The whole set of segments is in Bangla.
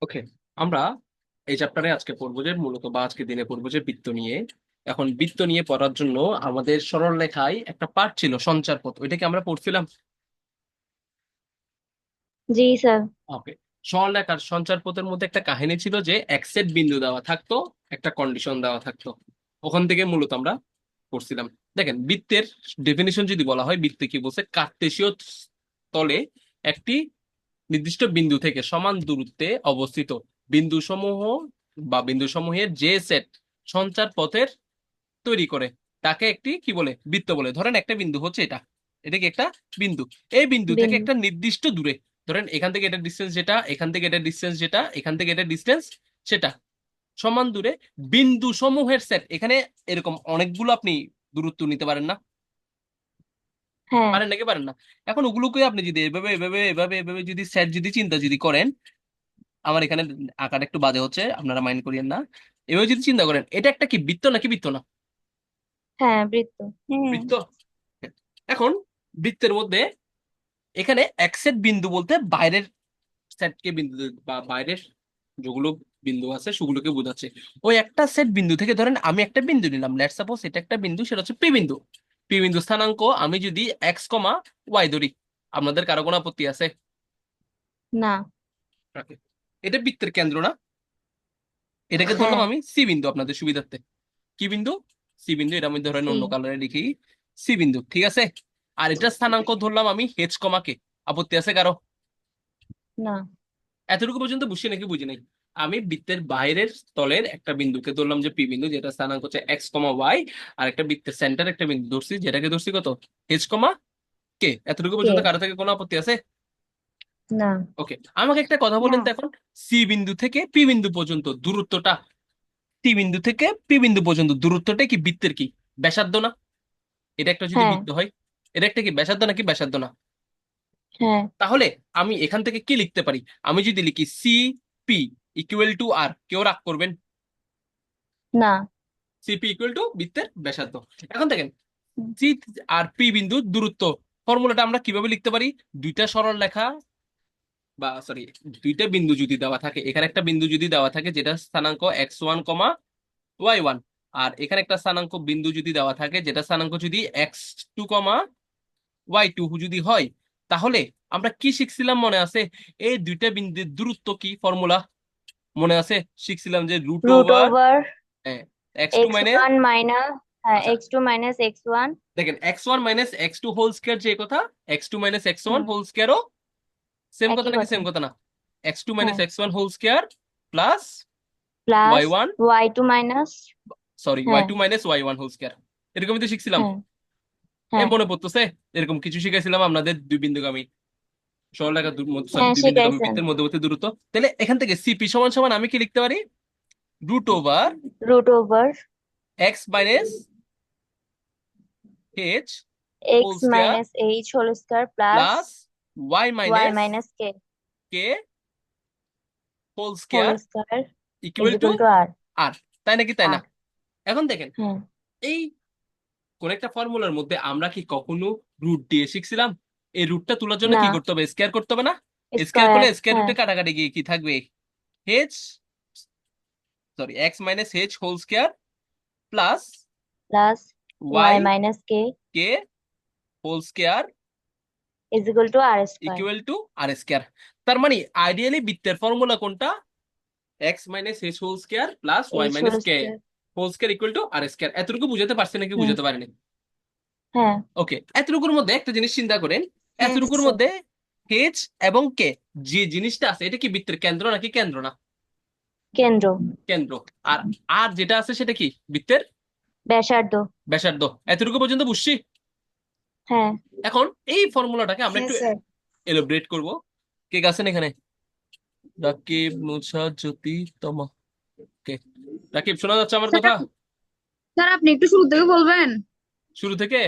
ওকে, আমরা এই চ্যাপ্টারে আজকে পড়বো যে মূলত বা আজকে দিনে পড়বো যে বৃত্ত নিয়ে। এখন বৃত্ত নিয়ে পড়ার জন্য আমাদের সরল রেখায় একটা পার্ট ছিল সঞ্চার পথ, ওইটাকে আমরা পড়ছিলাম। जी सर। ওকে, সরল রেখার সঞ্চার পথের মধ্যে একটা কাহিনী ছিল যে এক সেট বিন্দু দেওয়া থাকতো, একটা কন্ডিশন দেওয়া থাকতো। ওখান থেকে মূলত আমরা পড়ছিলাম। দেখেন, বৃত্তের ডেফিনিশন যদি বলা হয়, বৃত্তে কি বলছে, কার্তেশীয় তলে একটি নির্দিষ্ট বিন্দু থেকে সমান দূরত্বে অবস্থিত বিন্দু সমূহ বা বিন্দু সমূহের যে সেট সঞ্চার পথের তৈরি করে তাকে একটি কি বলে, বৃত্ত বলে। ধরেন একটা বিন্দু হচ্ছে এটা, এটা কি একটা বিন্দু। এই বিন্দু থেকে बिंदु। একটা নির্দিষ্ট দূরে, ধরেন এখান থেকে এটা ডিস্টেন্স যেটা, এখান থেকে এটা ডিস্টেন্স যেটা, এখান থেকে এটা ডিস্টেন্স সেটা, সমান দূরে বিন্দু সমূহের সেট। এখানে এরকম অনেকগুলো আপনি দূরত্ব নিতে পারেন না? है। পারেন নাকি পারেন না? এখন ওগুলোকে আপনি যদি এভাবে এভাবে এভাবে এভাবে যদি সেট যদি চিন্তা যদি করেন, আমার এখানে আঁকাটা একটু বাজে হচ্ছে, আপনারা মাইন্ড করিয়েন না। এভাবে যদি চিন্তা করেন, এটা একটা কি বৃত্ত নাকি বৃত্ত না? है वृत्त। বৃত্ত। এখন বৃত্তের মধ্যে এখানে এক সেট বিন্দু বলতে বাইরের সেটকে বিন্দু বা বাইরের যেগুলো বিন্দু আছে সেগুলোকে বোঝাচ্ছে। ওই একটা সেট বিন্দু থেকে ধরেন আমি একটা বিন্দু নিলাম, লেটস সাপোজ এটা একটা বিন্দু, সেটা হচ্ছে পি বিন্দু। পি বিন্দু স্থানাঙ্ক আমি যদি এক্স কমা ওয়াই ধরি, আপনাদের কারো কোনো আপত্তি আছে? ना। Okay. এটা বৃত্তের কেন্দ্র না? এটাকে है। ধরলাম আমি সি বিন্দু আপনাদের সুবিধার্থে। কি বিন্দু? সি বিন্দু। এটা আমি ধরেন सी। অন্য কালারে লিখি, সি বিন্দু, ঠিক আছে। আর এটা স্থানাঙ্ক ধরলাম আমি হেচ কমাকে। আপত্তি আছে কারো? ना। এতটুকু পর্যন্ত বুঝছি নাকি বুঝি নাই? আমি বৃত্তের বাইরের তলের একটা বিন্দুকে ধরলাম যে পি বিন্দু, যেটা স্থানাঙ্ক হচ্ছে এক্স কমা ওয়াই। আর একটা বৃত্তের সেন্টার একটা বিন্দু ধরছি, যেটাকে ধরছি কত, হেচ কমা কে। এতটুকু के। পর্যন্ত কারো থেকে কোনো আপত্তি আছে? ना। ওকে, আমাকে একটা কথা বলেন তো ना। এখন, সি বিন্দু থেকে পি বিন্দু পর্যন্ত দূরত্বটা, টি বিন্দু থেকে পি বিন্দু পর্যন্ত দূরত্বটা কি বৃত্তের কি ব্যাসার্ধ না? এটা একটা যদি है। বৃত্ত হয়, এটা একটা কি ব্যাসার্ধ নাকি ব্যাসার্ধ না? है। তাহলে আমি এখান থেকে কি লিখতে পারি? আমি যদি লিখি সি পি ইকুয়াল টু আর, কেউ রাগ করবেন? ना। সিপি ইকুয়াল টু বৃত্তের ব্যাসার্ধ। এখন দেখেন, সি আর পি বিন্দুর দূরত্ব ফর্মুলাটা আমরা কিভাবে লিখতে পারি? দুইটা সরল রেখা বা সরি, দুইটা বিন্দু যদি দেওয়া থাকে, এখানে একটা বিন্দু যদি দেওয়া থাকে যেটা স্থানাঙ্ক x one comma y one, আর এখানে একটা স্থানাঙ্ক বিন্দু যদি দেওয়া থাকে যেটা স্থানাঙ্ক যদি X two comma Y two যদি হয়, তাহলে আমরা কি শিখছিলাম মনে আছে? এই দুইটা বিন্দুর দূরত্ব কি ফর্মুলা মনে আছে? শিখছিলাম যে root root over over x two x minus, one minus है আচ্ছা x two minus x one. দেখেন x one minus x two whole square যে কথা, x two minus x one हाँ। হোল স্কোয়ারও সেম एक কথা ही নাকি সেম কথা। কথা না? এক্স টু মাইনাস है। X one whole square plus y plus one, y two minus. Sorry है। Y two minus y one whole square. এরকমই তো শিখছিলাম। है। এ है। মনে পড়তেছে? এরকম কিছু শিখাইছিলাম আপনাদের দুই বিন্দুগামী সরলরেখা, সরি है দুই বিন্দুগামী शिकायत। বৃত্তের মধ্যবর্তী দূরত্ব। তাহলে এখান থেকে সিপি সমান সমান আমি কি লিখতে পারি? Root over root over x minus h whole x square minus h whole square plus plus y y minus minus k k whole whole square square equal is to equal to r. R. তাই নাকি তাই না? आर। এখন দেখেন, है। এই কোন একটা ফর্মুলার মধ্যে আমরা কি কখনো রুট দিয়ে শিখছিলাম? এই রুটটা তোলার জন্য ना। কি করতে হবে? স্কোয়ার করতে হবে না? স্কোয়ার করলে स्क्वायर। স্কোয়ার है। রুটে কাটাকাটি গিয়ে কি থাকবে? H, sorry x minus h whole square plus plus y y minus k k whole square is equal to r square. Equal to r square. তার মানে আইডিয়ালি বৃত্তের ফর্মুলা কোনটা? X minus h whole square plus y h minus whole k square. Whole square equal to r square. এতটুকু বুঝাতে পারছে নাকি हम्म। বুঝাতে পারেনি? है। ওকে, এতটুকুর মধ্যে একটা জিনিস চিন্তা করেন, यस এতটুকুর सर। মধ্যে এইচ এবং কে যে জিনিসটা আছে, এটা কি বৃত্তের কেন্দ্র নাকি কেন্দ্র না? केंद्र। কেন্দ্র। আর আর যেটা আছে সেটা কি বৃত্তের ব্যাসার্ধ। ব্যাসার্ধ। এতটুকু পর্যন্ত বুঝছি। হ্যাঁ। এখন এই ফর্মুলাটাকে আমরা হ্যাঁ একটু স্যার। এলোব্রেট করব। কে আছেন এখানে? রাকিব, নুসরাত, জ্যোতি, তমা। কে? রাকিব, শোনা যাচ্ছে আমার স্যার কথা? স্যার আপনি একটু শুরু থেকে বলবেন, শুরু থেকে?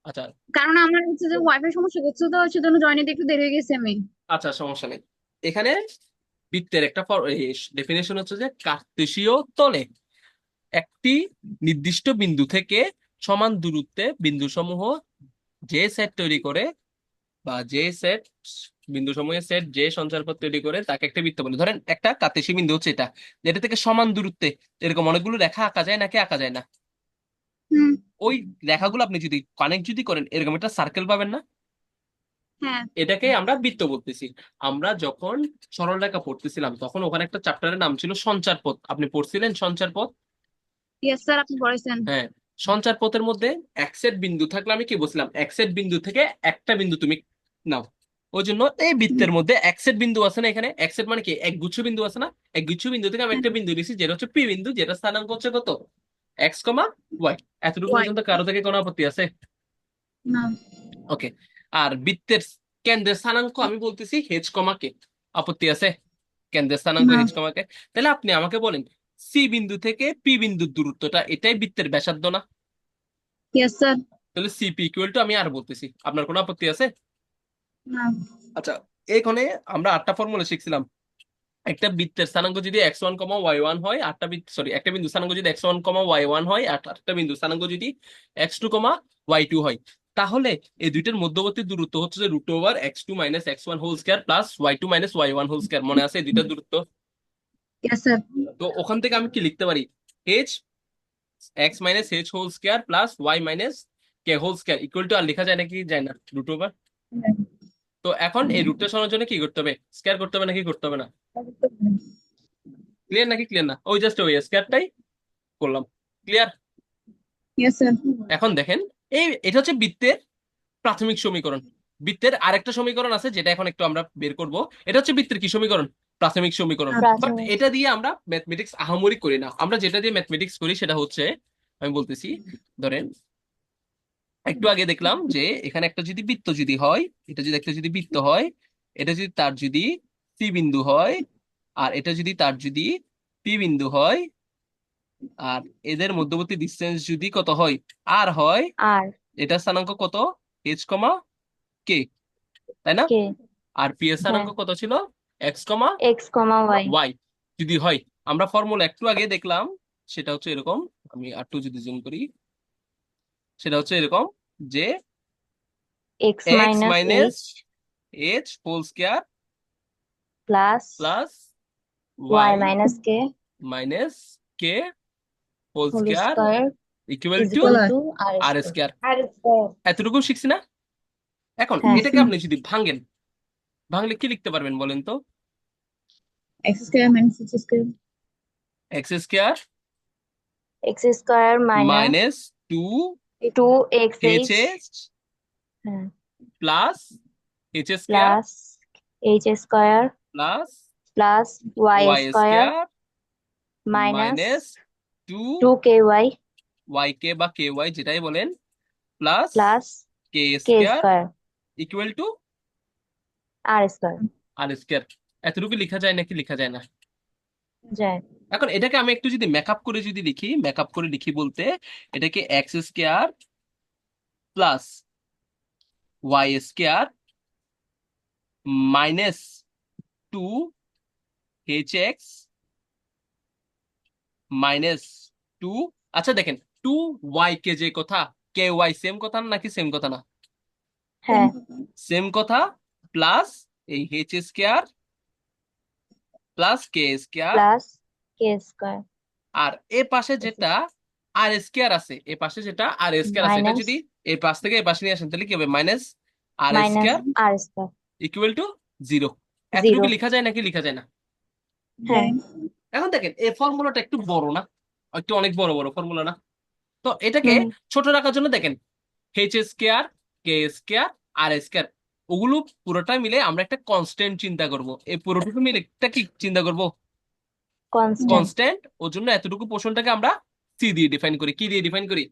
আচ্ছা কারণ আমার হচ্ছে যে ওয়াইফাই সমস্যা করছে, তো সেজন্য জয়েন নিতে একটু দেরি হয়ে গেছে আমি। আচ্ছা, সমস্যা নেই। এখানে বৃত্তের একটা ডেফিনেশন হচ্ছে যে কার্তেশীয় তলে একটি নির্দিষ্ট বিন্দু থেকে সমান দূরত্বে বিন্দুসমূহ যে সেট তৈরি করে বা যে সেট বিন্দু সমূহের সেট যে সঞ্চারপথ তৈরি করে তাকে একটা বৃত্ত বলে। ধরেন একটা কার্তেশীয় বিন্দু হচ্ছে এটা, যেটা থেকে সমান দূরত্বে এরকম অনেকগুলো রেখা আঁকা যায় নাকি আঁকা যায় না? হুম। ওই রেখাগুলো আপনি যদি কানেক্ট যদি করেন এরকম একটা সার্কেল পাবেন না? হ্যাঁ। এটাকে আমরা বৃত্ত বলতেছি। আমরা যখন সরল রেখা পড়তেছিলাম তখন ওখানে একটা চ্যাপ্টারের নাম ছিল সঞ্চারপথ, আপনি পড়ছিলেন সঞ্চারপথ? ইয়েস স্যার, আপনি পড়েছেন। হ্যাঁ, সঞ্চার পথের মধ্যে এক সেট বিন্দু থাকলে আমি কি বলছিলাম, এক সেট বিন্দু থেকে একটা বিন্দু তুমি নাও। ওই জন্য এই হুম। বৃত্তের মধ্যে এক সেট বিন্দু আছে না, এখানে এক সেট মানে কি এক গুচ্ছ বিন্দু আছে না, এক গুচ্ছ বিন্দু থেকে আমি হ্যাঁ। একটা বিন্দু নিয়েছি যেটা হচ্ছে পি বিন্দু, যেটা স্থানাঙ্ক হচ্ছে কত, এক্স কমা ওয়াই। এতটুকু ওয়াই। পর্যন্ত কারো থেকে কোনো আপত্তি আছে? না। ওকে। আর বৃত্তের কেন্দ্রের স্থানাঙ্ক আমি বলতেছি হেচ কমা কে, আপত্তি আছে? কেন্দ্রের স্থানাঙ্ক না। হেচ কমা কে। তাহলে আপনি আমাকে বলেন সি বিন্দু থেকে পি বিন্দুর দূরত্বটা এটাই বৃত্তের ব্যাসার্ধ না? Yes sir. তাহলে সিপি ইকুয়াল টু আমি আর বলতেছি, আপনার কোনো আপত্তি আছে? না। আচ্ছা, এখানে আমরা 8টা ফর্মুলা শিখছিলাম। একটা বৃত্তের স্থানাঙ্ক যদি x1 কমা y1 হয়, একটা বিন্দু স্থানাঙ্ক যদি x1 কমা y1 হয়, আর একটা বিন্দু স্থানাঙ্ক যদি x2 কমা y2 হয়, তাহলে এই দুইটার মধ্যবর্তী দূরত্ব হচ্ছে যে root over x2 minus x1 whole square plus y2 minus y1 whole square. মনে আছে এই দুইটার দূরত্ব? Yes sir. তো ওখান থেকে আমি কি লিখতে পারি, h x minus h whole square plus y minus k whole square equal to, r লেখা যায় নাকি যায় না, রুট ওভার। তো এখন এই রুটটা সরানোর জন্য কি করতে হবে, স্কয়ার করতে হবে নাকি করতে হবে না? ক্লিয়ার নাকি ক্লিয়ার না? ওই জাস্ট ওই স্কয়ারটাই করলাম। ক্লিয়ার? Yes sir. এখন দেখেন, এটা হচ্ছে বৃত্তের প্রাথমিক সমীকরণ। বৃত্তের আরেকটা সমীকরণ আছে যেটা এখন একটু আমরা বের করব। এটা হচ্ছে বৃত্তের কি সমীকরণ, প্রাথমিক সমীকরণ। বাট প্রাথমিক। এটা দিয়ে আমরা ম্যাথমেটিক্স আহামরি করি না। আমরা যেটা দিয়ে ম্যাথমেটিক্স করি সেটা হচ্ছে, আমি বলতেছি, ধরেন একটু আগে দেখলাম যে এখানে একটা যদি বৃত্ত যদি হয়, এটা যদি একটা যদি বৃত্ত হয়, এটা যদি তার যদি সি বিন্দু হয়, আর এটা যদি তার যদি পি বিন্দু হয়, আর এদের মধ্যবর্তী ডিসটেন্স যদি কত হয়, আর হয়, আর এটা স্থানাঙ্ক কত, এইচ কমা কে, তাই না? কে। আর পি এর হ্যাঁ, স্থানাঙ্ক কত ছিল, এক্স কমা এক্স কমা ওয়াই। ওয়াই যদি হয়। আমরা ফর্মুলা একটু আগে দেখলাম, সেটা হচ্ছে এরকম, আমি একটু যদি জুম করি, সেটা হচ্ছে এরকম যে X X minus minus H H whole square plus plus Y Y minus K minus K whole whole square square equal is to equal to R R square. Square. R square. এতটুকু শিখছি না? এখন হ্যাঁ। এটাকে আপনি যদি ভাঙেন, ভাঙলে কি লিখতে পারবেন বলেন তো? X square minus h square. X square x square minus minus two two x h h. Yes হ্যাঁ, plus h square plus h square plus plus Y y square square minus minus two two কে ওয়াই ওয়াই কে বা কে ওয়াই যেটাই বলেন, plus plus k k square square equal to r square. R square. এতটুকু লেখা যায় নাকি লেখা যায় না? যায়। এখন এটাকে আমি একটু যদি মেকআপ করে যদি লিখি, মেকআপ করে লিখি বলতে, এটাকে X square plus Y square minus two H X minus two, আচ্ছা দেখেন, টু ওয়াই কে যে কথা, কে ওয়াই সেম কথা না নাকি সেম কথা না? হ্যাঁ, সেম কথা, প্লাস এই এইচ স্কয়ার প্লাস কে স্কয়ার, প্লাস কে স্কয়ার আর এ পাশে যেটা আর স্কয়ার আছে, এ পাশে যেটা আর স্কয়ার আছে, এটা মাইনাস যদি এই পাশ থেকে এই পাশে নিয়ে আসেন তাহলে কি হবে, minus R minus square R square. Equal to zero. Zero. এতটুকু লেখা যায় নাকি লেখা যায় না? হ্যাঁ। এখন দেখেন এই ফর্মুলাটা একটু বড় না, একটু অনেক বড় বড় ফর্মুলা না? তো এটাকে হুম। ছোট রাখার জন্য দেখেন, এইচ স্কয়ার কে স্কয়ার আর স্কয়ার, ওগুলো পুরোটা মিলে আমরা একটা কনস্ট্যান্ট চিন্তা করব। এই পুরোটুকু মিলে একটা কি চিন্তা করব, কনস্ট্যান্ট। কনস্ট্যান্ট। ওর জন্য এতটুকু পোর্শনটাকে আমরা সি দিয়ে ডিফাইন করি। কি দিয়ে ডিফাইন করি?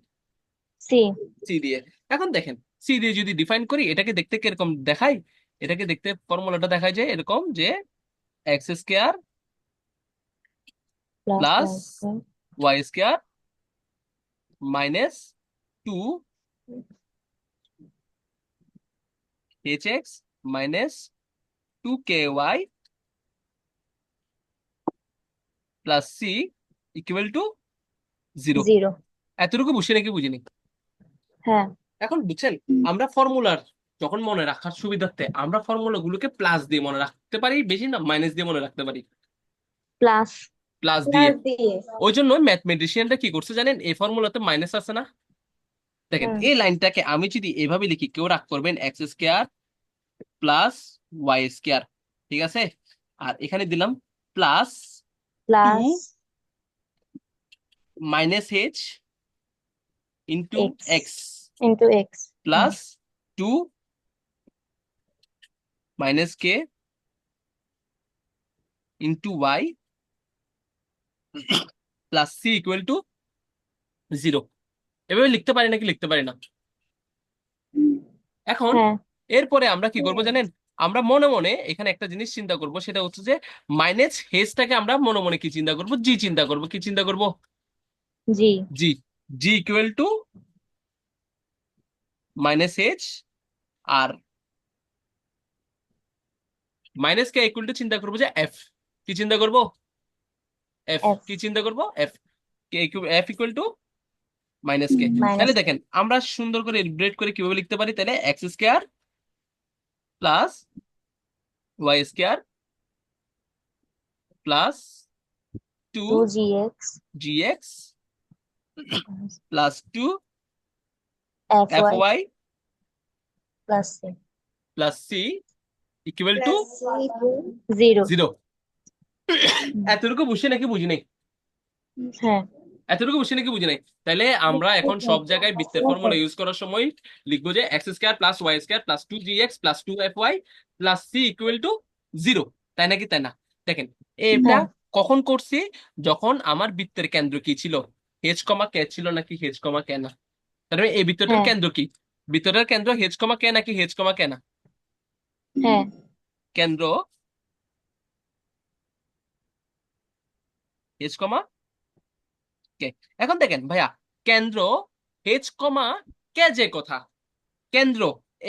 সি। সি দিয়ে। এখন দেখেন, সি দিয়ে যদি ডিফাইন করি এটাকে দেখতে কিরকম দেখায়, এটাকে দেখতে ফর্মুলাটা দেখায় যে এরকম যে X square plus plus Y square Y square minus two H X minus two K Y plus C equal to zero. Zero. এতটুকু বুঝি নাকি বুঝিনি? হ্যাঁ। এখন বুঝছেন, আমরা ফর্মুলার যখন মনে রাখার সুবিধার্থে আমরা ফর্মুলা গুলোকে প্লাস দিয়ে মনে রাখতে পারি, বেশি না মাইনাস দিয়ে মনে রাখতে পারি, প্লাস প্লাস দিয়ে। ওই জন্য ম্যাথমেটিশিয়ানরা কি করছে জানেন, এই ফর্মুলাতে মাইনাস আছে না, দেখেন হুম এই লাইনটাকে আমি যদি এভাবে লিখি, কেউ রাগ করবেন X square plus Y square, ঠিক আছে, আর এখানে দিলাম plus two plus minus H into X X into X plus two minus K into Y plus C equal to 0। এভাবে লিখতে পারি নাকি লিখতে পারি না? এখন হ্যাঁ এরপরে আমরা কি করব জানেন, আমরা মনে মনে এখানে একটা জিনিস চিন্তা করব, সেটা হচ্ছে যে মাইনাস হেজটাকে আমরা মনে মনে কি চিন্তা করব, জি চিন্তা করব। কি চিন্তা করব? জি জি। G equal to minus h, আর মাইনাস কে ইকুয়াল টু চিন্তা করবো যে এফ। কি চিন্তা করব? এফ। এফ কি চিন্তা করব? F. K F equal to minus K. Minus তাহলে দেখেন আমরা সুন্দর করে ইন্টিগ্রেট করে কিভাবে লিখতে পারি, তাহলে X square plus Y square plus two two G X G x plus two F F Y Y plus C plus C equal to zero 0। এতটুকু বুঝছি নাকি বুঝি নাই? হ্যাঁ এতটুকু বুঝছি নাকি বুঝি নাই? তাহলে আমরা এখন সব জায়গায় বৃত্তের ফর্মুলা ইউজ করার সময় লিখবো যে x square plus Y square plus two G x plus two F Y plus C equal to 0। তাই নাকি তাই না? দেখেন এটা হ্যাঁ কখন করছি, যখন আমার বৃত্তের কেন্দ্র কি ছিল, হেচ কমা কে ছিল নাকি হেচ কমা কে না? তার মানে এই বৃত্তটার হ্যাঁ কেন্দ্র কি? বৃত্তটার কেন্দ্র হেচ কমা কে নাকি হেচ কমা কে না? হ্যাঁ কেন্দ্র হেচ কমা কে। এখন দেখেন ভাইয়া, কেন্দ্র হেচ কমা কে যে কথা, কেন্দ্র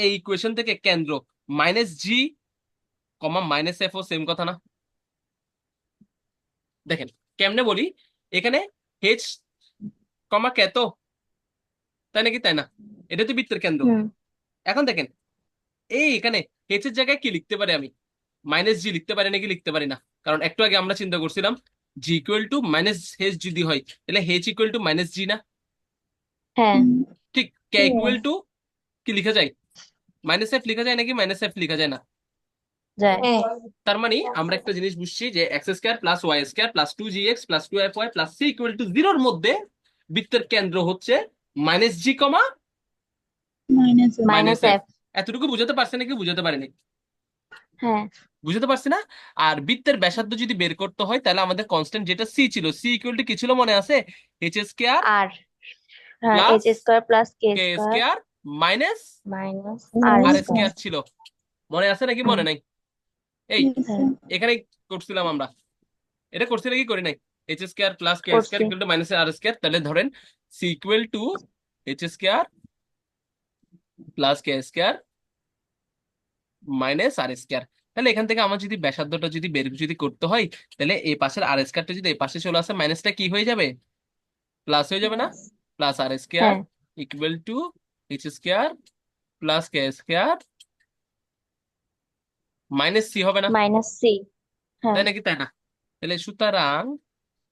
এই ইকুয়েশন থেকে কেন্দ্র minus g comma minus f ও সেম কথা না? দেখেন কেমনে বলি, এখানে হেচ কমা কে তো, তাই নাকি তাই না? এটা তো বৃত্তের কেন্দ্র। হুম এখন দেখেন এই এখানে হেচ এর জায়গায় কি লিখতে পারি আমি, মাইনাস জি লিখতে পারি নাকি লিখতে পারি না? কারণ একটু আগে আমরা চিন্তা করছিলাম জি ইকুয়াল টু মাইনাস হেচ যদি হয়, তাহলে হেচ ইকুয়াল টু মাইনাস জি না? হ্যাঁ ঠিক কে ইকুয়াল টু কি লিখা যায়, মাইনাস এফ লিখা যায় নাকি মাইনাস এফ লিখা যায় না? যায় তার মানে আমরা একটা জিনিস বুঝছি যে x square plus Y square plus two G x plus two F Y plus C equal to 0-র মধ্যে বৃত্তের কেন্দ্র হচ্ছে minus g comma minus minus minus f. F এতটুকু বুঝাতে পারছে নাকি বুঝাতে পারেনি? হ্যাঁ বুঝাতে পারছি না? আর বৃত্তের ব্যাসার্ধ যদি বের করতে হয়, তাহলে আমাদের কনস্ট্যান্ট যেটা সি ছিল, সি ইকুয়াল টু কি ছিল মনে আছে, এইচ স্কোয়ার আর হ্যাঁ H plus square plus k কে স্কোয়ার স্কোয়ার মাইনাস মাইনাস আর আর স্কোয়ার স্কোয়ার ছিল। মনে আছে নাকি মনে নাই? এই হ্যাঁ এখানে করছিলাম আমরা, এটা করছি নাকি করি নাই? এইচ স্কোয়ার প্লাস কে স্কোয়ার করছি equal to minus R square, তাহলে ধরেন C equal to H square plus K square minus R square. তাহলে এখান থেকে আমার যদি ব্যাসার্ধটা যদি বের যদি করতে হয়, তাহলে এই পাশের আর স্কোয়ারটা যদি এই পাশে চলে আসে, মাইনাসটা কি হয়ে যাবে, প্লাস হয়ে যাবে না? প্লাস আর স্কোয়ার হ্যাঁ equal to H square plus K square minus C হবে না? মাইনাস সি হ্যাঁ তাই নাকি তাই না? তাহলে সুতরাং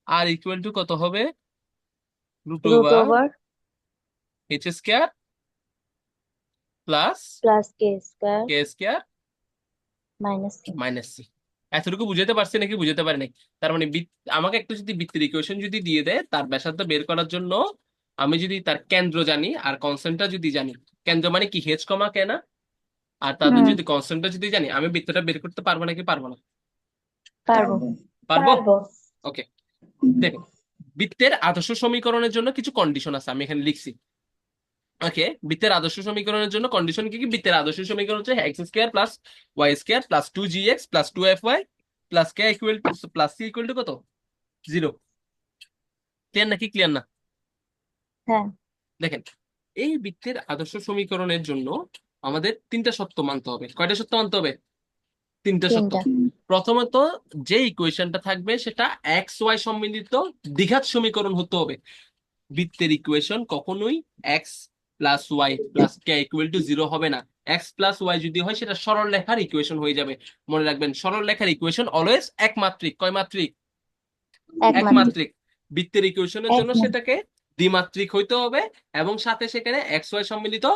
আর ইকুয়াল টু কত হবে, root root over over h square plus plus কে square k square minus c minus c. এতটুকু বুঝাতে পারছি নাকি বুঝাতে পারি নাই? তার মানে আমাকে একটা যদি বৃত্তের ইকুয়েশন যদি দিয়ে দেয়, তার ব্যাসার্ধ বের করার জন্য আমি যদি তার কেন্দ্র জানি আর কনস্ট্যান্টটা যদি জানি, কেন্দ্র মানে কি হেচ কমা কেনা, আর তাদের হুম যদি কনস্ট্যান্টটা যদি জানি, আমি বৃত্তটা বের করতে পারবো নাকি পারবো না? পারবো পারবো। ওকে, দেখো বৃত্তের আদর্শ সমীকরণের জন্য কিছু কন্ডিশন আছে, আমি এখানে লিখছি। ওকে, বৃত্তের আদর্শ সমীকরণের জন্য কন্ডিশন কি কি? বৃত্তের আদর্শ সমীকরণ হচ্ছে X square plus Y square plus two G x plus two F Y plus K equal to plus C equal to কত, 0। ক্লিয়ার নাকি ক্লিয়ার না? হ্যাঁ দেখেন এই বৃত্তের আদর্শ সমীকরণের জন্য আমাদের 3টা সত্য মানতে হবে। কয়টা সত্য মানতে হবে? 3টা সত্য। তিনটা প্রথমত যে ইকুয়েশনটা থাকবে সেটা এক্স ওয়াই সম্মিলিত দ্বিঘাত সমীকরণ হতে হবে। বৃত্তের ইকুয়েশন কখনোই X plus Y plus K equal to 0 হবে না। এক্স প্লাস ওয়াই যদি হয় সেটা সরল রেখার ইকুয়েশন হয়ে যাবে। মনে রাখবেন সরল রেখার ইকুয়েশন অলওয়েজ একমাত্রিক। কয় মাত্রিক? একমাত্রিক। একমাত্রিক। বৃত্তের ইকুয়েশনের জন্য একমাত্রিক। সেটাকে দ্বিমাত্রিক হইতে হবে এবং সাথে সেখানে এক্স ওয়াই সম্মিলিত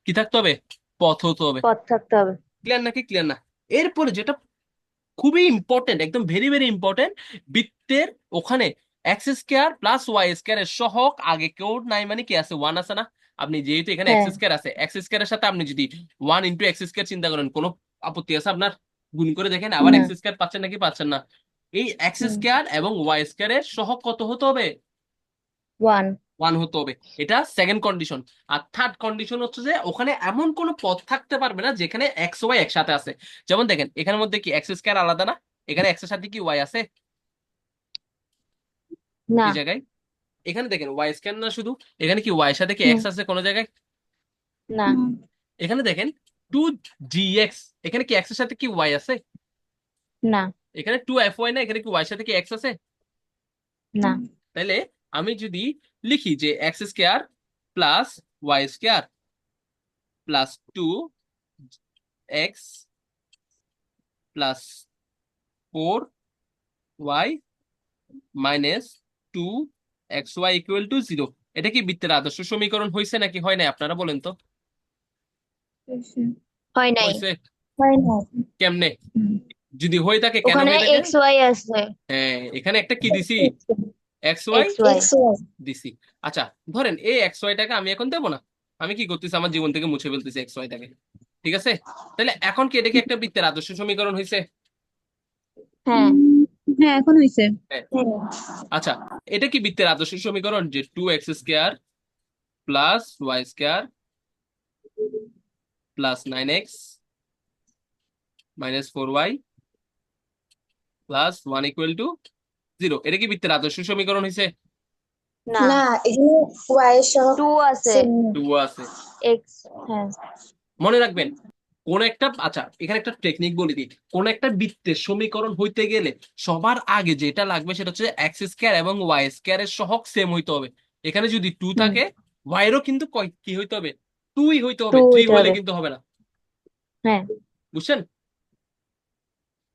কি থাকতে হবে? পথ হতে হবে। পথ থাকতে হবে। ক্লিয়ার নাকি? ক্লিয়ার না? এরপরে যেটা খুবই ইম্পর্টেন্ট, একদম ভেরি ভেরি ইম্পর্টেন্ট, বৃত্তের ওখানে X square plus Y square এর সহগ আগে কেউ নাই, মানে কি আছে? ওয়ান আছে না? আপনি যেহেতু এখানে এক্স হ্যাঁ। স্কোয়ার আছে, এক্স স্কোয়ারের সাথে আপনি যদি 1 × x² চিন্তা করেন, কোনো আপত্তি আছে আপনার? গুণ করে দেখেন আবার না। এক্স স্কোয়ার পাচ্ছেন নাকি পাচ্ছেন না? এই এক্স হুম। স্কোয়ার এবং ওয়াই স্কোয়ার এর সহগ কত হতে হবে? 1। 1 হতে হবে। এটা সেকেন্ড কন্ডিশন। আর থার্ড কন্ডিশন হচ্ছে যে ওখানে এমন কোনো পদ থাকতে পারবে না যেখানে এক্স ওয়াই একসাথে আছে। যেমন দেখেন এখানের মধ্যে কি এক্স স্কোয়ার আলাদা না? এখানে এক্স এর সাথে কি ওয়াই আছে না। এই জায়গায়? এখানে দেখেন ওয়াই স্কোয়ার না শুধু, এখানে কি ওয়াই এর সাথে কি হুম। এক্স আছে কোনো জায়গায়? না। এখানে দেখেন 2 dx, এখানে কি এক্স এর সাথে কি ওয়াই আছে? না। এখানে 2 fy না, এখানে কি ওয়াই এর সাথে কি এক্স আছে? না। তাইলে আমি যদি লিখি যে x square plus Y square plus 2x plus 4y minus 2xy equal to 0, এটা কি বৃত্তের আদর্শ সমীকরণ হয়েছে নাকি হয় নাই? আপনারা বলেন তো। হয় নাই। হয়েছে? হয় নাই। কেমনে? যদি হয়ে থাকে কেন ওখানে হয়ে থাকে? এক্স ওয়াই আছে। হ্যাঁ, এখানে একটা কি দিছি? X Y X Y. দিছি। আচ্ছা, ধরেন এই এক্স ওয়াইটাকে আমি এখন দেবো না, আমি কি করতেছি আমার জীবন থেকে মুছে ফেলতেছি এক্স ওয়াইটাকে। ঠিক আছে? তাহলে এখন কি এটা কি একটা বৃত্তের আদর্শ সমীকরণ হয়েছে? হ্যাঁ। হ্যাঁ এখন হয়েছে। হ্যাঁ। হ্যাঁ। আচ্ছা, এটা কি বৃত্তের আদর্শ সমীকরণ যে 2x² plus Y square plus 9x minus 4y plus 1 equal to 0, এটা কি বৃত্তের আদর্শ সমীকরণ হয়েছে? না। না, এখানে ওয়াই এর সহগ 2 আছে। সেম। 2 আছে। এক্স। হ্যাঁ। মনে রাখবেন কোন একটা, আচ্ছা এখানে একটা টেকনিক বলে দিই, কোন একটা বৃত্তের সমীকরণ হইতে গেলে সবার আগে যেটা লাগবে সেটা হচ্ছে এক্স স্কোয়ার এবং ওয়াই স্কোয়ার এর সহগ সেম হইতে হবে। এখানে যদি 2 হুম। থাকে, ওয়াই এরও কিন্তু কি হইতে হবে? 2ই হইতে হবে, 2 3 হইতে হইলে হবে। কিন্তু হবে না। হ্যাঁ। বুঝছেন?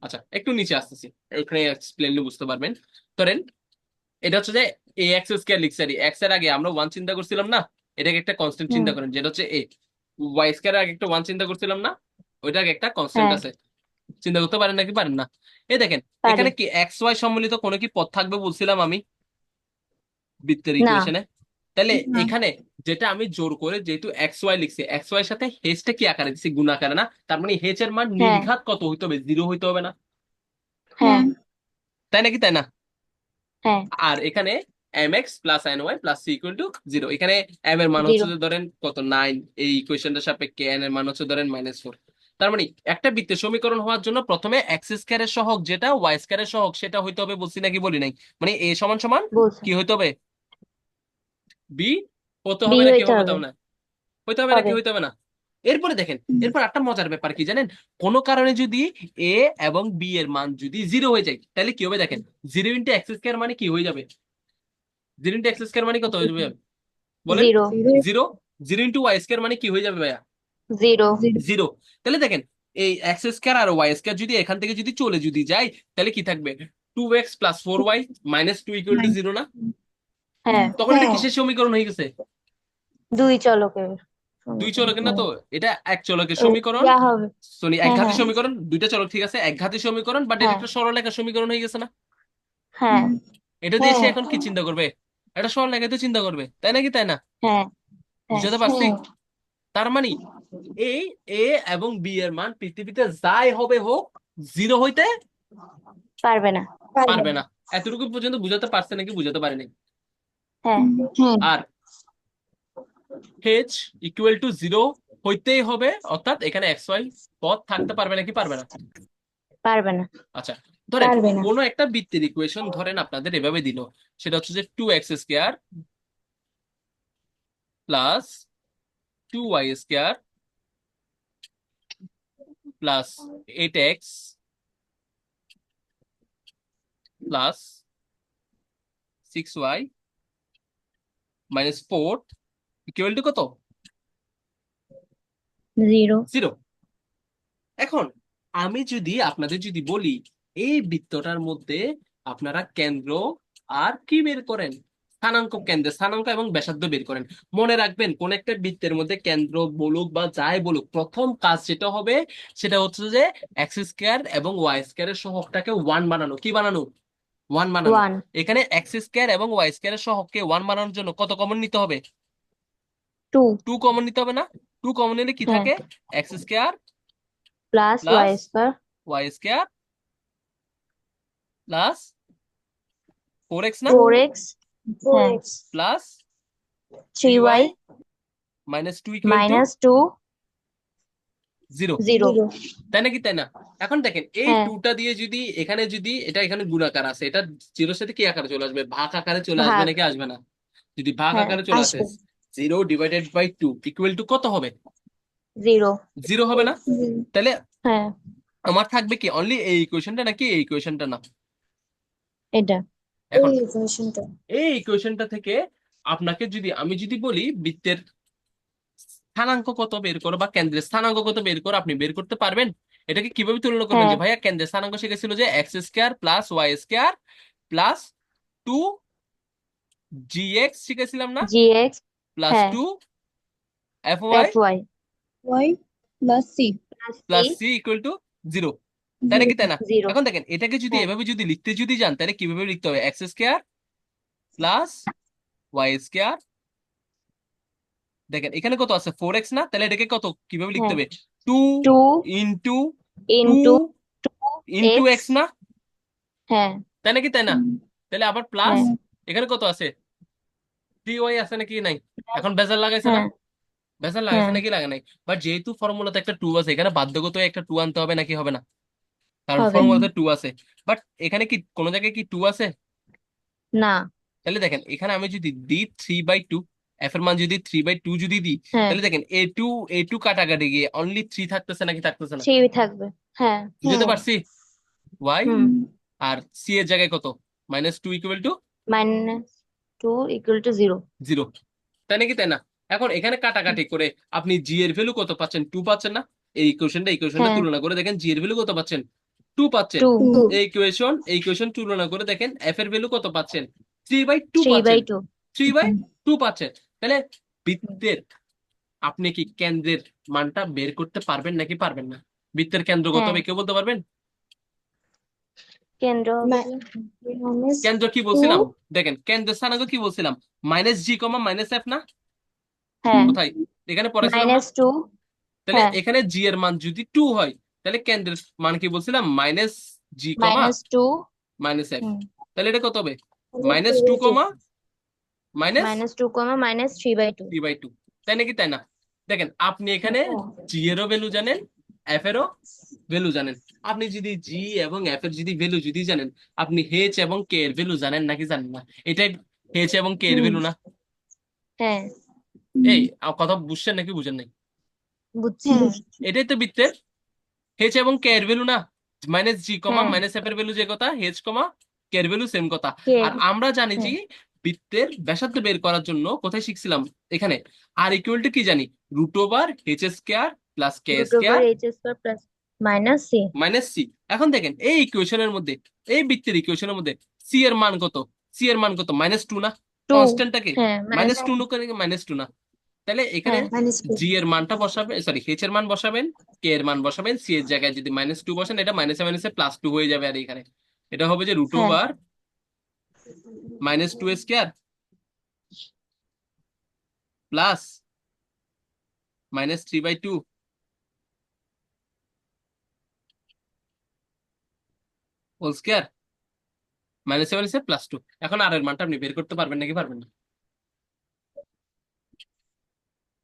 আচ্ছা, একটু নিচে আসতেছি, এখানে এক্সপ্লেনলি বুঝতে পারবেন। ধরেন এটা হচ্ছে যে এ এক্স স্কোয়ার লিখছি, এক্স এর আগে আমরা 1 চিন্তা করছিলাম না? এটাকে একটা কনস্ট্যান্ট হুম। চিন্তা করেন যেটা হচ্ছে এ। ওয়াই স্কোয়ার আগে একটা 1 চিন্তা করছিলাম না? ওইটা আগে একটা কনস্ট্যান্ট হ্যাঁ। আছে। চিন্তা করতে পারেন নাকি পারেন না? এই দেখেন পারি। এখানে কি এক্স ওয়াই সম্মিলিত কোনো কি পদ থাকবে বলছিলাম আমি বৃত্তের না। ইকুয়েশনে? তাহলে না। এখানে যেটা আমি জোর করে যেহেতু এক্স ওয়াই লিখছি, এক্স ওয়াই এর সাথে হেচটা কি আকারে দিচ্ছি? গুণ আকারে না? তার মানে হেচ এর মান হ্যাঁ। নির্ঘাত কত হইতে হবে? 0 হইতে হবে না? হ্যাঁ। তাই নাকি তাই না? হ্যাঁ। আর এখানে M X plus N Y plus C equal to 0, এখানে এম এর মান হচ্ছে 0। যে ধরেন কত 9, এই ইকুয়েশনটার সাপেক্ষে এন এর মান হচ্ছে ধরেন -4। তার মানে একটা বৃত্তের সমীকরণ হওয়ার জন্য প্রথমে এক্স স্কয়ারের সহগ যেটা ওয়াই স্কয়ারের সহগ সেটা হইতে হবে, বলছি নাকি বলি নাই? মানে এ সমান সমান বলছে। কি হইতে হবে? বি হতে বি হবে নাকি হইতে হইতে হবে। হবে না? হইতে হবে নাকি হবে। হইতে হবে না? এরপরে দেখেন, এরপর একটা মজার ব্যাপার কি জানেন? কোনো কারণে যদি এ এবং বি এর মান যদি 0 হয়ে যায় তাহলে কি হবে দেখেন, 0 × x² মানে কি হয়ে যাবে? 0 × x² মানে কত হয়ে যাবে বলেন? 0। 0। 0 × y² মানে কি হয়ে যাবে ভাইয়া? 0। 0। তাহলে দেখেন এই x² আর y² যদি এখান থেকে যদি চলে যদি যায় তাহলে কি থাকবে? 2x plus 4y minus 2 equal to 0 না? হ্যাঁ। তখন এটা হ্যাঁ, কিসের সমীকরণ হয়ে গেছে? 2 চলকের দুই সমীকরণ। চলকের না তো, এটা এক চলকের ওই সমীকরণ। যা হবে। সরি, হ্যাঁ। একঘাতী হ্যাঁ। সমীকরণ, দুইটা চলক ঠিক আছে, একঘাতী সমীকরণ, বাট এটা হ্যাঁ। একটা সরলরেখা সমীকরণ হয়ে গেছে না? হ্যাঁ। এটা দিয়ে সে হ্যাঁ, এখন কি চিন্তা করবে? এটা সরলরেখাতে চিন্তা করবে, তাই নাকি তাই না? হ্যাঁ। হ্যাঁ। বুঝাতে পারছি? হ্যাঁ। তার মানে এই এ এবং বি এর মান পৃথিবীতে যাই হবে হোক 0 হইতে পারবে না। পারবে পারবে না। না। এতটুকু পর্যন্ত বুঝাতে পারছে নাকি বুঝাতে পারেনি? হ্যাঁ। হ্যাঁ, আর h ইকুয়াল টু 0 হইতেই হবে, অর্থাৎ এখানে এক্স ওয়াই পদ থাকতে পারবে নাকি পারবে না? পারবে না। আচ্ছা, ধরেন পারবে না। কোন একটা বৃত্তের ইকুয়েশন ধরেন আপনাদের এভাবে দিল, সেটা হচ্ছে যে 2x² plus 2y² plus 8x plus 6y minus 4 equal to কত? জিরো। 0। এখন আমি যদি আপনাদের যদি বলি এই বৃত্তটার মধ্যে আপনারা কেন্দ্র আর কি বের করেন, স্থানাঙ্ক, কেন্দ্রের স্থানাঙ্ক এবং ব্যাসার্ধ বের করেন। মনে রাখবেন কোন একটা বৃত্তের মধ্যে কেন্দ্র বলুক বা যাই বলুক, প্রথম কাজ যেটা হবে সেটা হচ্ছে যে এক্স স্কোয়ার এবং ওয়াই স্কোয়ারের সহগটাকে 1 বানানো। কি বানানো? 1 বানানো। ওয়ান। এখানে এক্স স্কোয়ার এবং ওয়াই স্কোয়ারের সহগকে 1 বানানোর জন্য কত কমন নিতে হবে? টু। 2 কমন নিতে হবে না? 2 কমন নিলে কি হ্যাঁ। থাকে? X square plus plus Y square Y square plus 4x না, 4x। হ্যাঁ। 4x plus 3y 3y minus 2 equal to minus 2 0। 0। তাই নাকি? তাই না? এখন দেখেন এই হ্যাঁ। 2টা দিয়ে যদি এখানে যদি এটা এখানে গুণাকার আছে, এটা 0 সাথে কি আকারে চলে আসবে? ভাগ আকারে চলে আসবে ভাগ। নাকি আসবে না? যদি ভাগ হ্যাঁ আকারে চলে আসে, আসবে 0 ডিভাইডেড বাই 2 ইকুয়াল টু কত হবে? 0। 0 হবে না? তাহলে হ্যাঁ আমার থাকবে কি অনলি এই ইকুয়েশনটা নাকি এই ইকুয়েশনটা না? এটা। এখন এই ইকুয়েশনটা এই ইকুয়েশনটা থেকে আপনাকে যদি আমি যদি বলি বৃত্তের স্থানাঙ্ক কত বের করো বা কেন্দ্রের স্থানাঙ্ক কত বের করো, আপনি বের করতে পারবেন? এটাকে কিভাবে তুলনা করবেন? হ্যাঁ। যে ভাইয়া কেন্দ্রের স্থানাঙ্ক শিখেছিল যে x square plus Y square plus 2 gx শিখেছিলাম না, gx। প্লাস হ্যাঁ। 2 fy fy y plus C plus plus c c equal to 0। তাই নাকি? তাই না? 0। এখন দেখেন এটাকে যদি হ্যাঁ। এভাবে যদি লিখতে যদি যান তাহলে কিভাবে লিখতে হবে? X square plus Y square, দেখেন এখানে কত আছে? 4x না? তাহলে এটাকে কত কিভাবে লিখতে হ্যাঁ। হবে? 2 2 into 2 into into x। X না? হ্যাঁ। তাই নাকি? তাই না? তাহলে আবার প্লাস হ্যাঁ। এখানে কত আছে? 3y আছে নাকি নাই? এখন বেজাল লাগাইছে না? হ্যাঁ। বেজাল লাগাইছে হ্যাঁ। নাকি লাগা নাই? বাট যেহেতু ফর্মুলাতে একটা 2 আছে, এখানে বাধ্যগত একটা 2 আনতে হবে নাকি হবে না? কারণ হবে ফর্মুলাতে 2 আছে। বাট এখানে কি কোনো জায়গায় কি 2 আছে? না। তাহলে দেখেন এখানে আমি যদি দিই 3/2, এফ এর মান যদি 3/2 যদি দিই, হ্যাঁ। তাহলে দেখেন এ টু কাটাকাটি গিয়ে অনলি 3 থাকতেছে নাকি থাকতেছে না? 3 থাকবে। হ্যাঁ। বুঝতে পারছি? ওয়াই হুম। আর সি এর জায়গায় কত? -2 equal to minus 2 equal to 0। 0। তাই নাকি? তাই না? এখন এখানে কাটাকাটি করে আপনি জি এর ভ্যালু কত পাচ্ছেন? 2 পাচ্ছেন না? এই ইকুয়েশনটা হ্যাঁ। তুলনা করে দেখেন জি এর ভ্যালু কত পাচ্ছেন? 2 পাচ্ছেন। 2। 2 এই ইকুয়েশন তুলনা করে দেখেন এফ এর ভ্যালু কত পাচ্ছেন? 3/2 পাচ্ছেন। 3/2। 3/2 পাচ্ছেন। তাহলে বৃত্তের আপনি কি কেন্দ্রের মানটা বের করতে পারবেন নাকি পারবেন না? বৃত্তের কেন্দ্র কত হ্যাঁ। হবে কেউ বলতে পারবেন? কেন্দ্র হবে মাইনাস কেন্দ্র কি 2 বলছিলাম? দেখেন কেন্দ্রের স্থানাঙ্ক কি বলছিলাম? -g, -f না? হ্যাঁ। কোথায়? এখানে পড়েছিলাম না? -2। তাহলে হ্যাঁ। এখানে জি এর মান যদি 2 হয়, তাহলে কেন্দ্রের মান কি বলছিলাম? -g, -2। -f। হুম। তাহলে এটা কত হবে? -2, -2, -3/2। -3/2। তাই নাকি? তাই না? দেখেন আপনি এখানে জি এরও ভ্যালু জানেন, এফ এরও ভ্যালু জানেন। আপনি যদি জি এবং এফ এর যদি ভ্যালু যদি জানেন, আপনি এইচ এবং কে এর ভ্যালু জানেন নাকি জানেন না? এটাই এইচ এবং কে এর হুম। ভ্যালু না? হ্যাঁ। এই কথা বুঝছেন নাকি বুঝেন নাই? বুঝছি। এটাই তো বৃত্তের এইচ এবং কে এর ভ্যালু না? -g, হ্যাঁ। -f এর ভ্যালু যে কথা, এইচ, কে এর ভ্যালু সেম কথা। কে। আর আমরা জানি যে হ্যাঁ। বৃত্তের ব্যাসার্ধ বের করার জন্য কোথায় শিখছিলাম? এখানে আর ইকুয়াল টু কি জানি? √h² প্লাস কে square √h² plus -c। -c। এখন দেখেন এই ইকুয়েশনের মধ্যে, এই বৃত্তের ইকুয়েশনের মধ্যে সি এর মান কত? সি এর মান কত? -2 না? 2। কনস্ট্যান্টটাকে হ্যাঁ -2 -2 না? তাহলে এখানে হ্যাঁ। -2 জি এর মানটা বসাবেন, সরি এইচ এর মান বসাবেন, কে এর মান বসাবেন, সি এর জায়গায় যদি -2 বসেন, এটা মাইনাসে মাইনাসে +2 হয়ে যাবে। আর এখানে এটা হবে যে হ্যাঁ। √-2² প্লাস -3/2 হোল স্কয়ার, মাইনাসে মাইনাসে +2। এখন আর এর মানটা আপনি বের করতে পারবেন নাকি পারবেন না?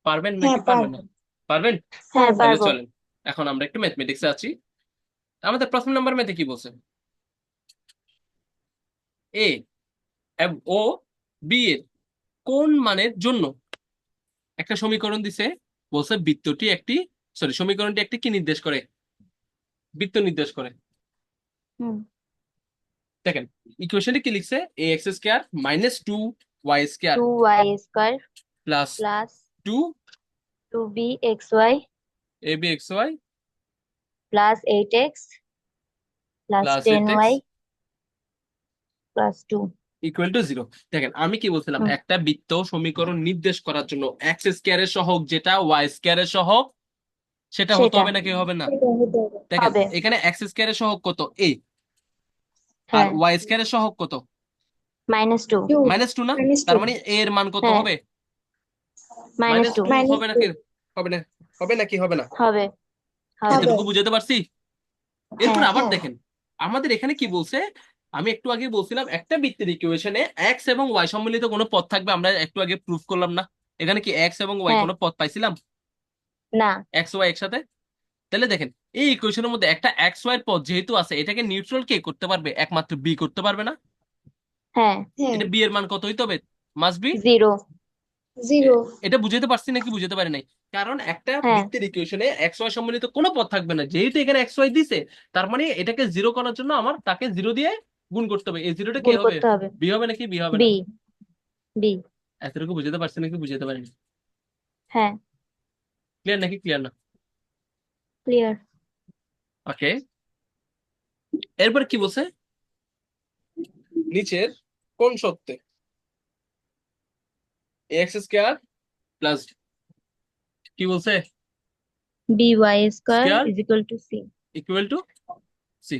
পারবেন হ্যাঁ নাকি পারবেন না? পারবো পারবেন? হ্যাঁ তাহলে পারবো। চলেন এখন আমরা একটু ম্যাথমেটিক্সে আছি। আমাদের প্রথম নাম্বার ম্যাথে কি বলছে? এ ও বি এর কোন মানের জন্য একটা সমীকরণ দিছে, বলছে বৃত্তটি একটি, সরি সমীকরণটি একটি কি নির্দেশ করে? বৃত্ত নির্দেশ করে। হুম। দেখেন ইকুয়েশনটি কি লিখছে? ax² -2y² 2y² plus plus 2 2bxy A B X Y plus 8x plus plus 10y 8x plus 2। Equal to 0। দেখেন আমি কি বলছিলাম, হুম, একটা বৃত্ত সমীকরণ নির্দেশ করার জন্য এক্স স্কোয়ারের সহগ যেটা ওয়াই স্কোয়ারের সহগ সেটা হতে সেটা হবে নাকি হবে না? সেটা হতে হবে। দেখেন হবে। এখানে এক্স স্কোয়ারের সহগ কত, এ, আর হ্যাঁ, ওয়াই স্কোয়ারের সহগ কত, -2। 2 -2 না? minus তার 2 মানে এ এর মান কত হ্যাঁ, হবে? -2 -2 minus হবে 2 নাকি হবে না? হবে নাকি হবে না? হবে হবে। হবে। এতটুকু বুঝাতে পারছি? এরপর হ্যাঁ, আবার দেখেন আমাদের এখানে কি বলছে, আমি একটু আগে বলছিলাম একটা বৃত্তের ইকুয়েশনে এক্স এবং ওয়াই সম্মিলিত কোনো পদ থাকবে, আমরা একটু আগে প্রুফ করলাম না? এখানে কি এক্স এবং ওয়াই হ্যাঁ, কোনো পদ পাইছিলাম, না, এক্স ওয়াই একসাথে? তাহলে দেখেন এই ইকুয়েশনের মধ্যে একটা এক্স ওয়াই এর পদ যেহেতু আছে, এটাকে নিউট্রাল কে করতে পারবে? একমাত্র বি করতে পারবে না? হ্যাঁ, হ্যাঁ এটা বি এর মান কত হইতে হবে? Must be. 0। 0 এটা বুঝাতে পারছি নাকি বুঝাতে পারি নাই? কারণ একটা হ্যাঁ, বৃত্তের ইকুয়েশনে এক্স ওয়াই সম্মিলিত কোনো পদ থাকবে না, যেহেতু এখানে এক্স ওয়াই দিছে, তার মানে এটাকে জিরো করার জন্য আমার তাকে জিরো দিয়ে গুণ করতে হবে। এই জিরোটা কে গুণ হবে? করতে হবে। বি হবে নাকি বি হবে না? B, B. এতটুকু বুঝাতে পারছি নাকি বুঝাতে পারিনি? হ্যাঁ, ক্লিয়ার নাকি ক্লিয়ার না? ক্লিয়ার। ওকে, এরপর কি বলছে, নিচের কোন সত্যে এক্স স্কোয়ার প্লাস কি বলছে by square square is equal to C. Equal to C,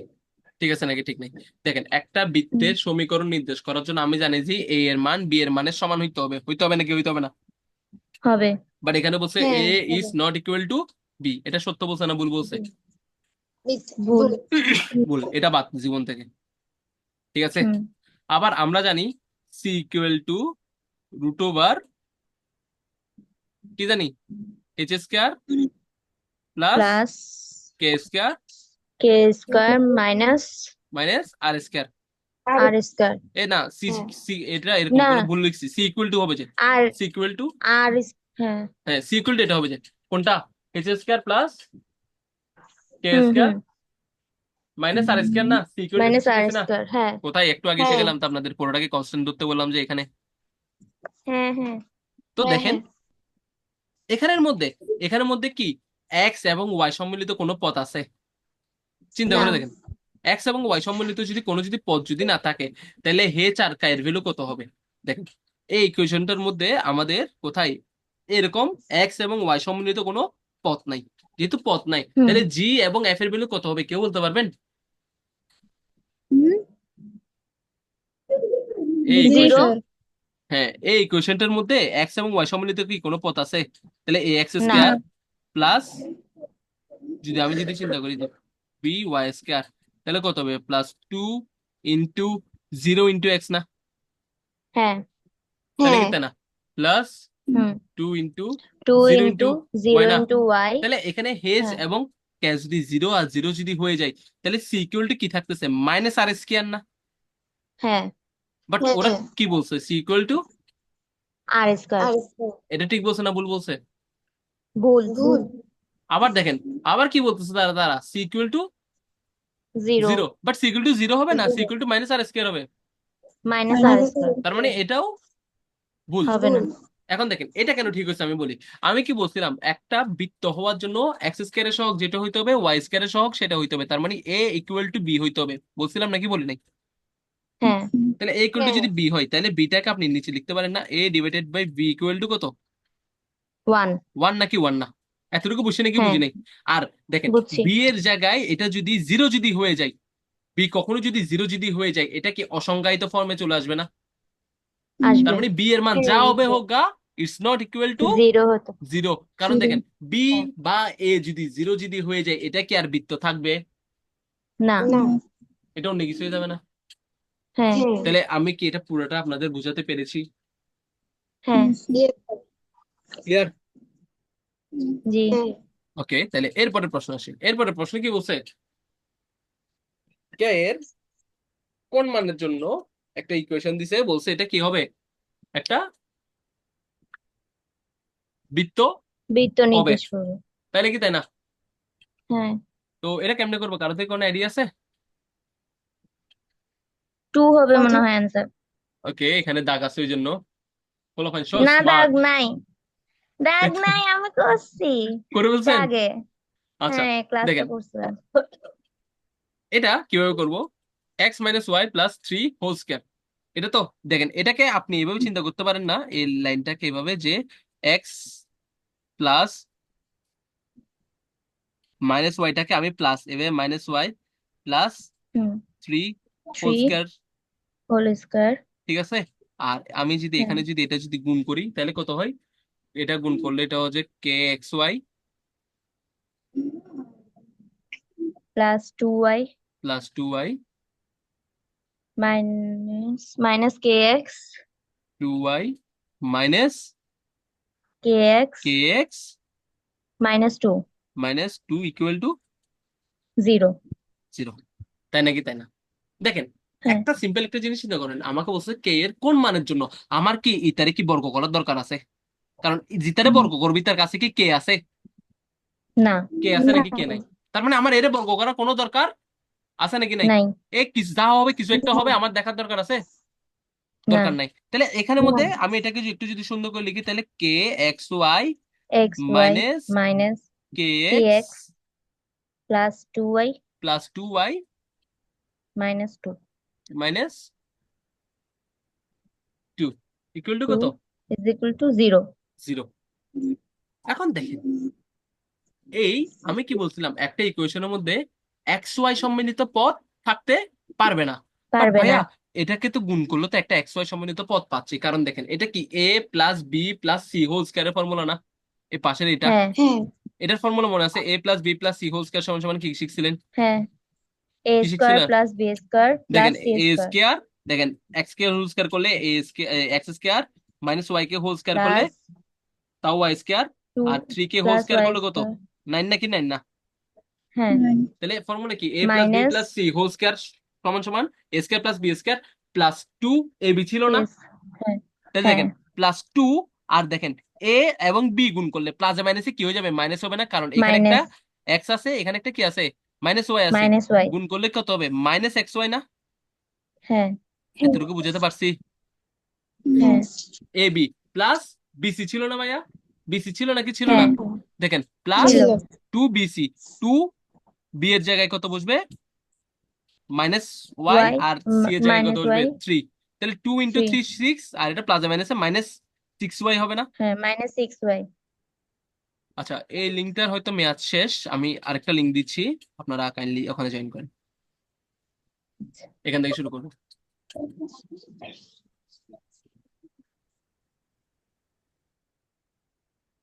ঠিক আছে নাকি ঠিক নেই? দেখেন একটা বৃত্তের সমীকরণ নির্দেশ করার জন্য আমি জানি যে এ এর মান বি এর মানের সমান হইতে হবে নাকি হইতে হবে না? হবে। বাট এখানে বলছে হ্যাঁ এ হবে। Is not equal to B, এটা সত্য বলছে না ভুল বলছে? ভুল। ভুল, এটা বাদ জীবন থেকে, ঠিক আছে? হুম, আবার আমরা জানি C equal to root over কি জানি, H square plus plus K square K square minus minus R square. R R square. A না, সি হ্যাঁ সি এটা এরকম না, করে ভুল লিখছি, সি ইকুয়াল টু হবে যে, আর সি ইকুয়াল টু, আর হ্যাঁ, হ্যাঁ সি ইকুয়াল টু এটা হবে যে কোনটা, এইচ স্কোয়ার প্লাস কে হুম, স্কোয়ার হুম, মাইনাস আর স্কোয়ার, না সি ইকুয়াল টু মাইনাস আর শিখেছি না? স্কয়ার। হ্যাঁ, কোথায় একটু আগে হ্যাঁ শিখেলাম তো, আপনাদের পুরোটাকে কনস্ট্যান্ট ধরতে বললাম যে এখানে। হ্যাঁ, হ্যাঁ, তো হ্যাঁ দেখেন হ্যাঁ এখানের মধ্যে কি এক্স এবং ওয়াই সম্মিলিত কোনো পদ আছে? চিন্তা না করে দেখেন, এক্স এবং ওয়াই সম্মিলিত যদি পদ যদি না থাকে, তাহলে হেচ আর কায়ের ভ্যালু কত হবে? দেখেন এই ইকুয়েশনটার মধ্যে আমাদের কোথায় এরকম এক্স এবং ওয়াই সম্মিলিত কোনো পদ নাই। যেহেতু পদ নাই, হুম, তাহলে জি এবং এফ এর ভ্যালু কত হবে কেউ বলতে পারবেন? হুম এই জিরো। ইকুয়েশন, হ্যাঁ এই ইকুয়েশনটার মধ্যে এক্স এবং ওয়াই সম্মিলিত কি কোনো পদ আছে? তাহলে এ এক্স না, স্কোয়ার প্লাস, যদি চিন্তা করি যে বি ওয়াই স্কোয়ার, তাহলে কত হবে? +2 ইন্টু 0 ইন্টু এক্স না? হ্যাঁ, তাহলে হ্যাঁ কি তাই না? প্লাস হুম, 2 into 2 zero into into Y 0 না? Into Y. তাহলে এখানে হেজ হ্যাঁ, এবং ক্যাশ যদি জিরো আর জিরো যদি হয়ে যায়, তাহলে সি ইকুয়াল টু কি থাকতেছে? মাইনাস আর স্কোয়ার না? হ্যাঁ, বাট ওরা হ্যাঁ কি বলছে, c equal to, r square. আর এটা ঠিক বলছে না ভুল বলছে? ভুল। ভুল আবার দেখেন আবার কি বলতেছে তারা তারা C equal to 0 zero, but C equal to zero হবে না, C equal to minus R square হবে। Minus R minus square. তার মানে এটাও ভুল। হবে না। ভুল এখন দেখেন এটা কেন ঠিক হচ্ছে আমি বলি। আমি কি বলছিলাম, একটা বৃত্ত হওয়ার জন্য এক্স স্কোয়ারের সহগ যেটা হইতে হবে ওয়াই স্কোয়ারের সহগ সেটা হইতে হবে, তার মানে এ ইকুয়াল টু বি হইতে হবে, বলছিলাম নাকি বলি নাই? হ্যাঁ, তাহলে এ ইকুয়াল টু হ্যাঁ যদি বি হয়, তাহলে বিটাকে আপনি নিচে লিখতে পারেন না, a divided by b equal to কত? 1। 1 নাকি 1 না? এতটুকু বুঝি নাকি হ্যাঁ, বুঝি নাই? আর দেখেন বুঝছি। বি এর জায়গায় এটা যদি জিরো যদি হয়ে যায়, বি কখনো যদি জিরো যদি হয়ে যায়, এটা কি অসংজ্ঞায়িত ফর্মে চলে আসবে না? তার আসবে। মানে বি এর মান যা হ্যাঁ হবে হোক গা, ইটস নট ইকুয়াল টু 0 হতো। জিরো। কারণ জিরো দেখেন বি হ্যাঁ, বা এ যদি জিরো যদি হয়ে যায়, এটা কি আর বৃত্ত থাকবে? না। না এটা অন্য কিছু হয়ে যাবে না? হ্যাঁ, হ্যাঁ তাহলে আমি কি এটা পুরোটা আপনাদের বুঝাতে পেরেছি? হ্যাঁ, দিয়ে ক্লিয়ার? জি। হ্যাঁ ওকে, তাহলে এরপরের প্রশ্ন আসি। এরপরের প্রশ্ন কি বলছে, কে এর কোন মানের জন্য একটা ইকুয়েশন দিছে, বলছে এটা কি হবে, একটা বৃত্ত বৃত্ত হবে, নির্দেশ করবে। তাইলে কি তাই না? হ্যাঁ, তো এটা কেমনে করবো, কারো থেকে কোনো আইডিয়া আছে? 2 হবে কত মনে হয় অ্যান্সার। ওকে, এখানে দাগ আছে ওই জন্য, ফলাফল সো না, স্মার্ট। দাগ নাই। দাগ নাই, আমি করছি করে একটু বলছেন? আগে। আচ্ছা হ্যাঁ, ক্লাসে দেখেন করছিলাম। এটা কিভাবে করব, X minus Y plus three whole square. এটা তো দেখেন, এটাকে আপনি এভাবে চিন্তা করতে পারেন না, এই লাইনটাকে এভাবে যে এক্স প্লাস মাইনাস ওয়াইটাকে আমি প্লাস এভাবে minus Y plus hmm, three whole 3 square, whole square. ঠিক আছে। আর আমি যদি হ্যাঁ, এখানে যদি এটা যদি গুণ করি তাহলে কত হয়, এটা গুণ করলে এটা হচ্ছে k x Y plus 2y plus two y minus kx two y minus kx k x minus 2 minus two equal to 0। Zero. তাই নাকি, তাই না? দেখেন হ্যাঁ, একটা সিম্পল একটা জিনিস চিন্তা করেন, আমাকে বলছে কে এর কোন মানের জন্য আমার কি ইতারে কি বর্গ করার দরকার আছে? কারণ জিতারে বর্গ করবি তার কাছে কি কে আছে? না, কে আছে নাকি কে নাই? তার মানে আমার এর বর্গ করার কোনো দরকার আছে নাকি নাই? নাই, এ কিছু যা হবে কিছু একটা হবে, আমার দেখার দরকার আছে? না। দরকার নাই। তাহলে এখানের মধ্যে আমি এটাকে একটু যদি সুন্দর করে লিখি তাহলে k x y xy minus minus k x kx plus 2y plus two y minus 2 minus two equal to 2 কত? Is equal to 0। জিরো। এখন দেখেন এই আমি কি বলছিলাম, একটা ইকুয়েশনের মধ্যে এক্স ওয়াই সম্মিলিত পদ থাকতে পারবে না। বাট পারবে না। ভাইয়া এটাকে তো গুণ করলে তো একটা এক্স ওয়াই সম্মিলিত পদ পাচ্ছি, কারণ দেখেন এটা কি a plus b plus c whole স্কয়ারের ফর্মুলা না? এই পাশের এটা, হ্যাঁ, হ্যাঁ, এটার ফর্মুলা মনে আছে? A plus b plus c whole square সমান সমান কি শিখছিলেন? হ্যাঁ, a কি স্কয়ার শিখছিলেন? প্লাস বি স্কয়ার প্লাস দেখেন সি এ স্কয়ার স্কয়ার, দেখেন এক্স কে হোল স্কয়ার করলে এ এক্স স্কয়ার মাইনাস ওয়াই কে হোল স্কয়ার করলে প্লাস তাও ওয়াই স্কয়ার, 2 আর থ্রি কে হোল প্লাস স্কয়ার y করলে কত? স্কয়ার। নাইন নাকি, নাইন না? হ্যাঁ, তাহলে ফর্মুলা কি a plus b minus plus c whole square সমান সমান a square plus b square plus two a b ছিল না? এস। হ্যাঁ, তাহলে হ্যাঁ, দেখেন প্লাস টু, আর দেখেন এ এবং বি গুণ করলে প্লাসে মাইনাসে কি হয়ে যাবে? মাইনাস হবে না, কারণ এখানে একটা মাইনাস এক্স আছে, এখানে একটা কি আছে? মাইনাস ওয়াই আছে। Minus y। গুণ করলে কত হবে? মাইনাস এক্স ওয়াই না? হ্যাঁ, এতটুকু বুঝাতে পারছি? হ্যাঁ, এ বি প্লাস বিসি ছিল না ভাইয়া? বিসি ছিল নাকি ছিল না? হ্যাঁ, দেখেন প্লাস ছিল। ছিল। টু বিসি, টু বি এর জায়গায় কত বসবে? মাইনাস ওয়াই, y আর সি এর জায়গায় কত মাইনাস বসবে? y three. তাহলে টু ইন্টু 3। থ্রি সিক্স, আর এটা প্লাসে মাইনাসে মাইনাস সিক্স ওয়াই হবে না? হ্যাঁ, মাইনাস 6y। আচ্ছা এই লিঙ্কটার হয়তো মেয়াদ শেষ, আমি আরেকটা লিঙ্ক দিচ্ছি, আপনারা কাইন্ডলি ওখানে জয়েন করেন। এখান থেকে শুরু করবো।